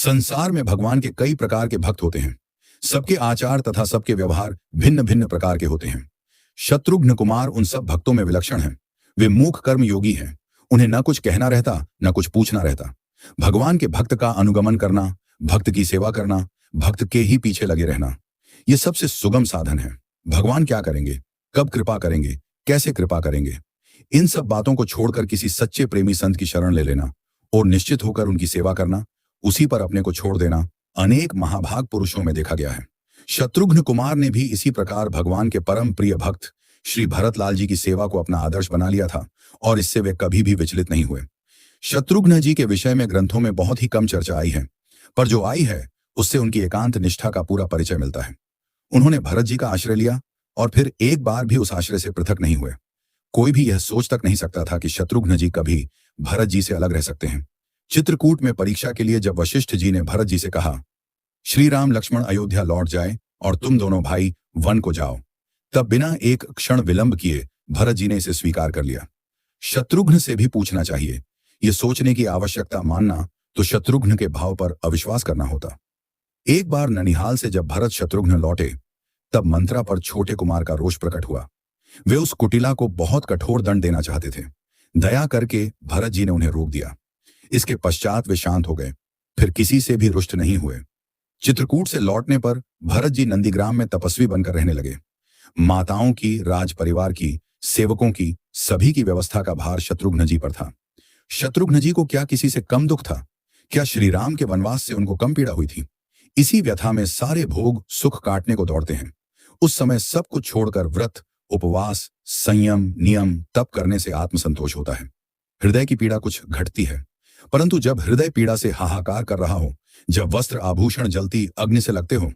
संसार में भगवान के कई प्रकार के भक्त होते हैं। सबके आचार तथा सबके व्यवहार भिन्न भिन्न प्रकार के होते हैं। शत्रुघ्न कुमार उन सब भक्तों में विलक्षण हैं। वे मूक कर्म योगी हैं। उन्हें न कुछ कहना रहता, न कुछ पूछना रहता। भगवान के भक्त का अनुगमन करना, भक्त की सेवा करना, भक्त के ही पीछे लगे रहना, ये सबसे सुगम साधन है। भगवान क्या करेंगे, कब कृपा करेंगे, कैसे कृपा करेंगे, इन सब बातों को छोड़कर किसी सच्चे प्रेमी संत की शरण ले लेना और निश्चित होकर उनकी सेवा करना, उसी पर अपने को छोड़ देना अनेक महाभाग पुरुषों में देखा गया है। शत्रुघ्न कुमार ने भी इसी प्रकार भगवान के परम प्रिय भक्त श्री भरतलाल जी की सेवा को अपना आदर्श बना लिया था और इससे वे कभी भी विचलित नहीं हुए। शत्रुघ्न जी के विषय में ग्रंथों में बहुत ही कम चर्चा आई है, पर जो आई है उससे उनकी एकांत निष्ठा का पूरा परिचय मिलता है। उन्होंने भरत जी का आश्रय लिया और फिर एक बार भी उस आश्रय से पृथक नहीं हुए। कोई भी यह सोच तक नहीं सकता था कि शत्रुघ्न जी कभी भरत जी से अलग रह सकते हैं। चित्रकूट में परीक्षा के लिए जब वशिष्ठ जी ने भरत जी से कहा, श्री राम लक्ष्मण अयोध्या लौट जाए और तुम दोनों भाई वन को जाओ, तब बिना एक क्षण विलंब किए भरत जी ने इसे स्वीकार कर लिया। शत्रुघ्न से भी पूछना चाहिए, ये सोचने की आवश्यकता मानना तो शत्रुघ्न के भाव पर अविश्वास करना होता। एक बार ननिहाल से जब भरत शत्रुघ्न लौटे, तब मंत्रा पर छोटे कुमार का रोष प्रकट हुआ। वे उस कुटिला को बहुत कठोर दंड देना चाहते थे। दया करके भरत जी ने उन्हें रोक दिया। इसके पश्चात वे शांत हो गए, फिर किसी से भी रुष्ट नहीं हुए। चित्रकूट से लौटने पर भरत जी नंदीग्राम में तपस्वी बनकर रहने लगे। माताओं की, राज परिवार की, सेवकों की, सभी की व्यवस्था का भार शत्रुघ्न जी पर था। शत्रुघ्न जी को क्या किसी से कम दुख था? क्या श्री राम के वनवास से उनको कम पीड़ा हुई थी? इसी व्यथा में सारे भोग सुख काटने को दौड़ते हैं। उस समय सब कुछ छोड़कर व्रत, उपवास, संयम, नियम, तप करने से आत्मसंतोष होता है। हृदय की पीड़ा कुछ घटती है, परंतु जब हृदय पीड़ा से हाहाकार कर रहा हो, जब वस्त्र आभूषण जलती अग्नि से लगते हो,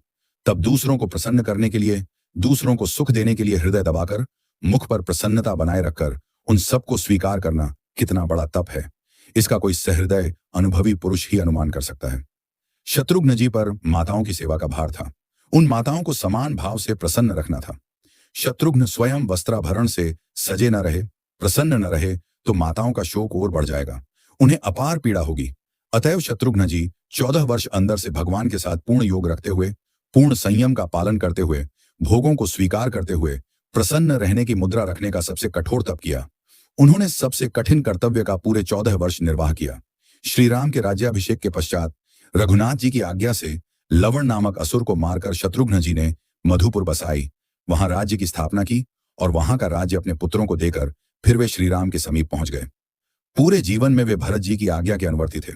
तब दूसरों को प्रसन्न करने के लिए, दूसरों को सुख देने के लिए हृदय दबाकर, मुख पर प्रसन्नता बनाए रखकर उन सबको स्वीकार करना कितना बड़ा तप है, इसका कोई सहृदय अनुभवी पुरुष ही अनुमान कर सकता है। शत्रुघ्न जी पर माताओं की सेवा का भार था। उन माताओं को समान भाव से प्रसन्न रखना था। शत्रुघ्न स्वयं वस्त्राभरण से सजे न रहे, प्रसन्न न रहे, तो माताओं का शोक और बढ़ जाएगा, उन्हें अपार पीड़ा होगी। अतएव शत्रुघ्न जी 14 वर्ष अंदर से भगवान के साथ पूर्ण योग रखते हुए, पूर्ण संयम का पालन करते हुए, भोगों को स्वीकार करते हुए, प्रसन्न रहने की मुद्रा रखने का सबसे कठोर तप किया। उन्होंने सबसे कठिन कर्तव्य का पूरे 14 वर्ष निर्वाह किया। श्री राम के राज्याभिषेक के पश्चात रघुनाथ जी की आज्ञा से लवण नामक असुर को मारकर शत्रुघ्न जी ने मधुपुर बसाई, वहां राज्य की स्थापना की और वहां का राज्य अपने पुत्रों को देकर फिर वे श्री राम के समीप पहुंच गए। पूरे जीवन में वे भरत जी की आज्ञा के अनुवर्ती थे।